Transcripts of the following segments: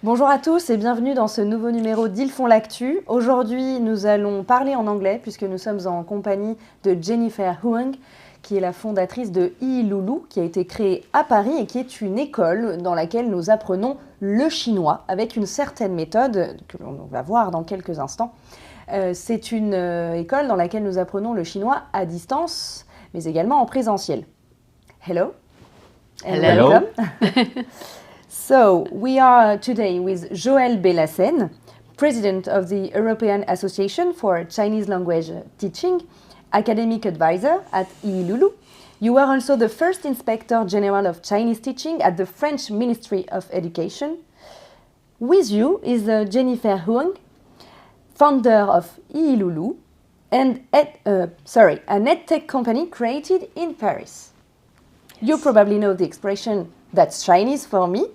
Bonjour à tous et bienvenue dans ce nouveau numéro d'Ils font l'actu. Aujourd'hui, nous allons parler en anglais puisque nous sommes en compagnie de Jennifer Huang, qui est la fondatrice de HIHILULU, qui a été créée à Paris et qui est une école dans laquelle nous apprenons le chinois avec une certaine méthode que l'on va voir dans quelques instants. C'est une école dans laquelle nous apprenons le chinois à distance, mais également en présentiel. Hello. Hello. Welcome. So, we are today with Joël Bellassen, President of the European Association for Chinese Language Teaching, Academic Advisor at HIHILULU. You were also the first Inspector General of Chinese Teaching at the French Ministry of Education. With you is Jennifer Huang, founder of HIHILULU, and an edtech company created in Paris. Yes. You probably know the expression, "That's Chinese for me."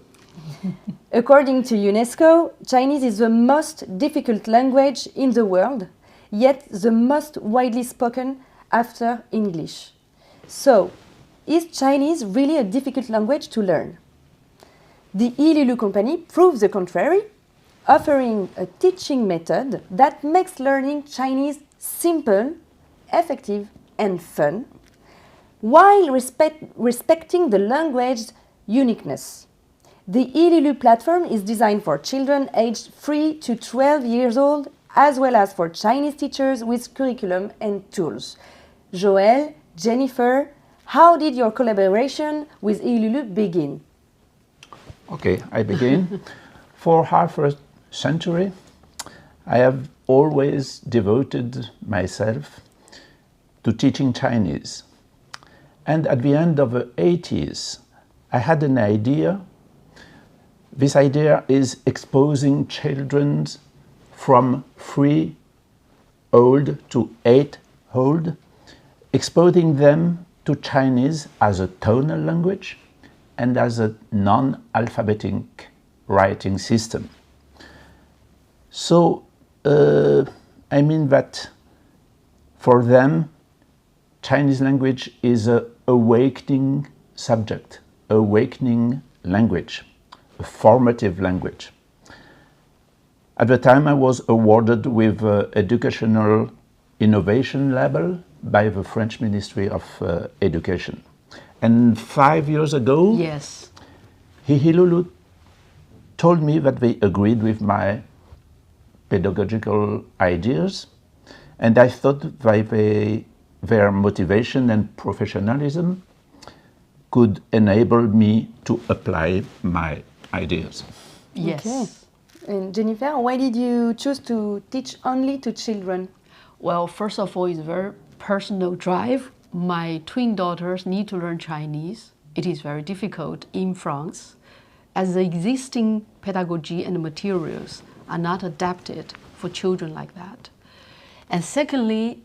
According to UNESCO, Chinese is the most difficult language in the world, yet the most widely spoken after English. So, is Chinese really a difficult language to learn? The HIHILULU company proves the contrary, offering a teaching method that makes learning Chinese simple, effective, and fun, while respecting the language's uniqueness. The HIHILULU platform is designed for children aged 3 to 12 years old, as well as for Chinese teachers with curriculum and tools. Joël, Jennifer, how did your collaboration with HIHILULU begin? Okay, I begin. For half a century, I have always devoted myself to teaching Chinese. And at the end of the 80s, I had an idea. This idea is exposing children from 3 old to 8 old, exposing them to Chinese as a tonal language and as a non-alphabetic writing system. So, I mean that for them, Chinese language is an awakening subject, awakening language, a formative language. At the time, I was awarded with Educational Innovation Label by the French Ministry of Education. And 5 years ago, yes, HIHILULU told me that they agreed with my pedagogical ideas, and I thought that their motivation and professionalism could enable me to apply my ideas. yes. Okay. And Jennifer, why did you choose to teach only to children? Well, first of all, it's a very personal drive. My twin daughters need to learn Chinese. It is very difficult in France, as the existing pedagogy and materials are not adapted for children like that. And secondly,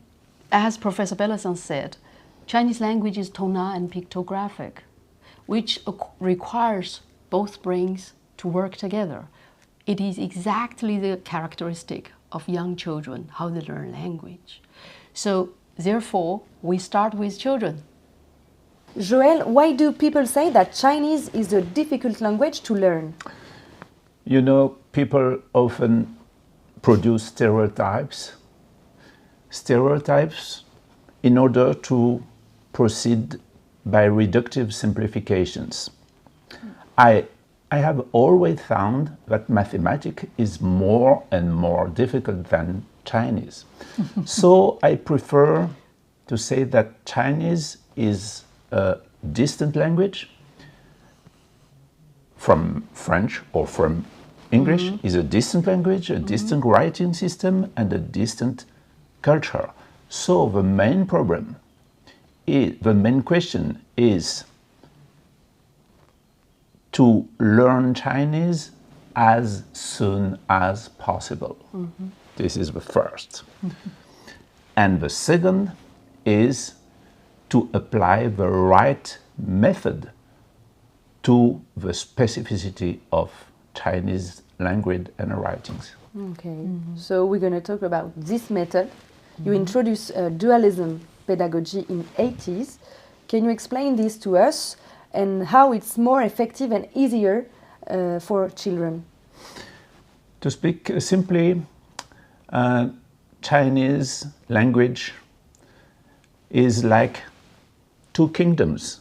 as Professor Bellassen said, Chinese language is tonal and pictographic, which requires both brains to work together. It is exactly the characteristic of young children, how they learn language. So, therefore, we start with children. Joël, why do people say that Chinese is a difficult language to learn? You know, people often produce stereotypes in order to proceed by reductive simplifications. I have always found that mathematics is more and more difficult than Chinese. So I prefer to say that Chinese is a distant language from French or from English, is a distant language, a distant writing system, and a distant culture. So the main problem, the main question is to learn Chinese as soon as possible. This is the first. And the second is to apply the right method to the specificity of Chinese language and writings. Okay, so we're going to talk about this method. You introduced dualism pedagogy in 80s. Can you explain this to us? and how it's more effective and easier for children? To speak simply, Chinese language is like two kingdoms.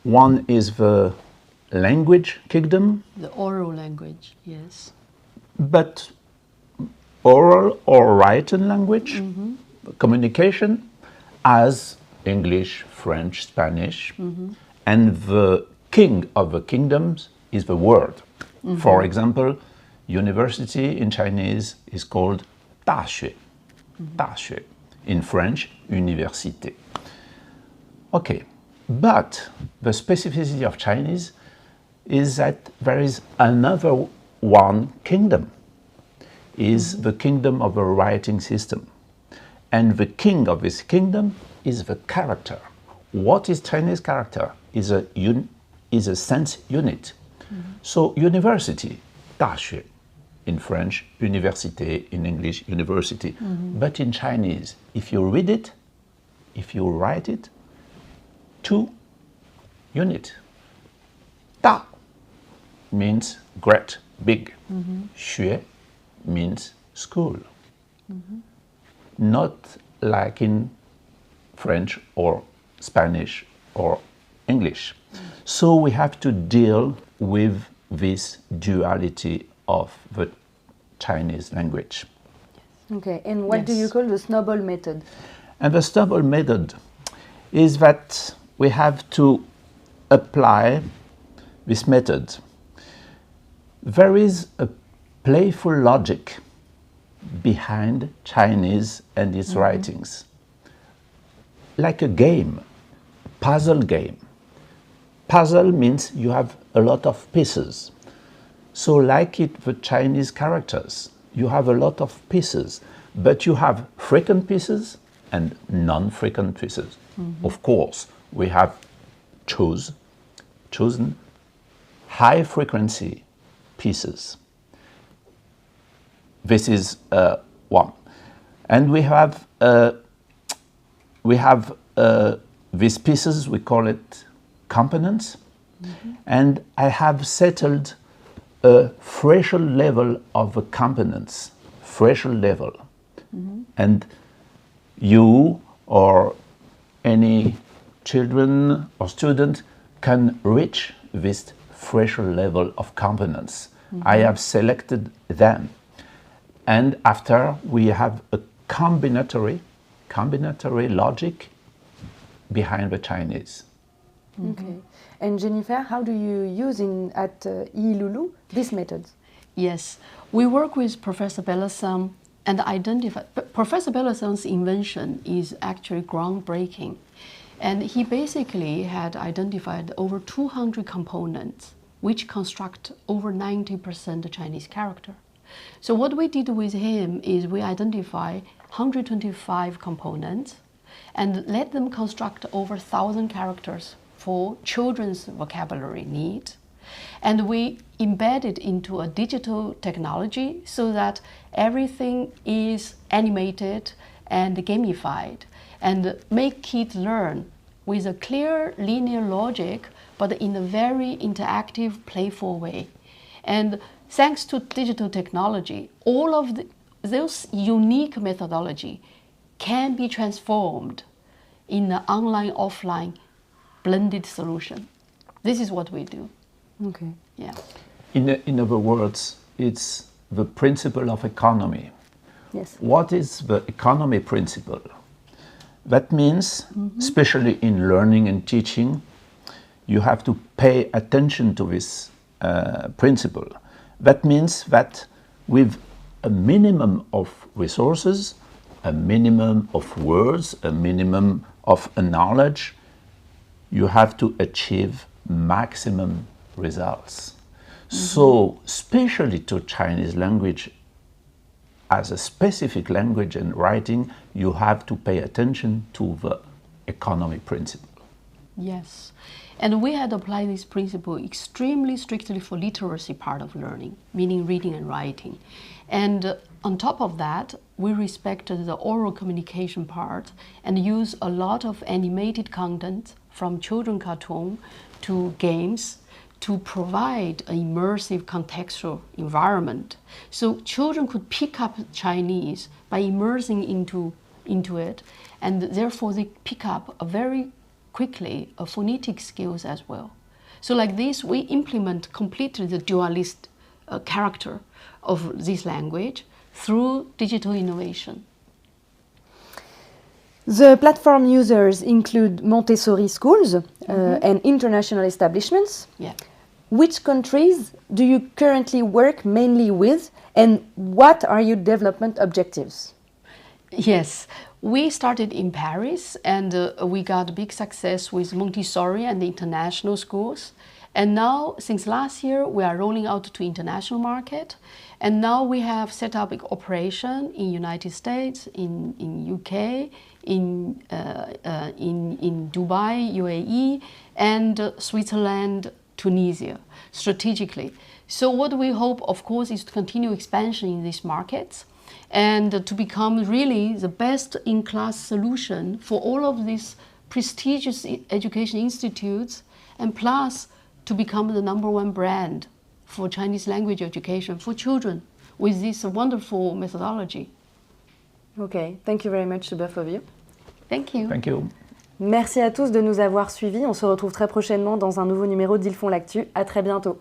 One is the language kingdom. The oral language, yes. But oral or written language, communication as English, French, Spanish, and the king of the kingdoms is the word. For example, university in Chinese is called 大学, 大学. In French, université. Okay, but the specificity of Chinese is that there is another one kingdom, is the kingdom of the writing system. And the king of this kingdom is the character. What is Chinese character? Is a sense unit. So university, 大学, in French, université, in English, university. But in Chinese, if you read it, if you write it, two unit. 大 means great, big. 学 means school. Not like in French or Spanish or English. So we have to deal with this duality of the Chinese language. Okay, and what do you call the snowball method? And the snowball method is that we have to apply this method. There is a playful logic behind Chinese and its writings. Like a game, puzzle game. Puzzle means you have a lot of pieces. So like it, the Chinese characters, you have a lot of pieces, but you have frequent pieces and non-frequent pieces. Of course, we have chosen high frequency pieces. This is one. And we have these pieces, we call it components. And I have settled a threshold level of the components, threshold level. And you or any children or student can reach this threshold level of components. I have selected them. And after we have a combinatory logic behind the Chinese. Okay. And Jennifer, how do you use at HIHILULU this method? Yes, we work with Professor Bellassen and identify. Professor Bellassen's invention is actually groundbreaking. And he basically had identified over 200 components which construct over 90% Chinese character. So what we did with him is we identify 125 components and let them construct over 1,000 characters for children's vocabulary need. And we embed it into a digital technology so that everything is animated and gamified and make kids learn with a clear linear logic, but in a very interactive, playful way. And thanks to digital technology, all of those unique methodology can be transformed in an online-offline blended solution. This is what we do. Okay. Yeah. In other words, it's the principle of economy. Yes. What is the economy principle? That means, especially in learning and teaching, you have to pay attention to this principle. That means that with a minimum of resources, a minimum of words, a minimum of knowledge, you have to achieve maximum results. So, especially to Chinese language, as a specific language and writing, you have to pay attention to the economy principle. Yes. And we had applied this principle extremely strictly for literacy part of learning, meaning reading and writing. And on top of that, we respected the oral communication part and use a lot of animated content from children cartoon to games, to provide an immersive contextual environment. So children could pick up Chinese by immersing into it, and therefore they pick up very quickly phonetic skills as well. So like this, we implement completely the dualist character of this language through digital innovation. The platform users include Montessori schools and international establishments. Yeah. Which countries do you currently work mainly with, and what are your development objectives? Yes, we started in Paris, and we got big success with Montessori and the international schools. And now, since last year, we are rolling out to international market. And now we have set up an operation in United States, in UK, in Dubai, UAE, and Switzerland, Tunisia, strategically. So what we hope, of course, is to continue expansion in these markets and to become really the best-in-class solution for all of these prestigious education institutes, and plus to become the #1 brand for Chinese language education for children with this wonderful methodology. Okay, thank you very much to both of you. Thank you. Thank you. Merci à tous de nous avoir suivis. On se retrouve très prochainement dans un nouveau numéro d'Ils font l'actu. À très bientôt.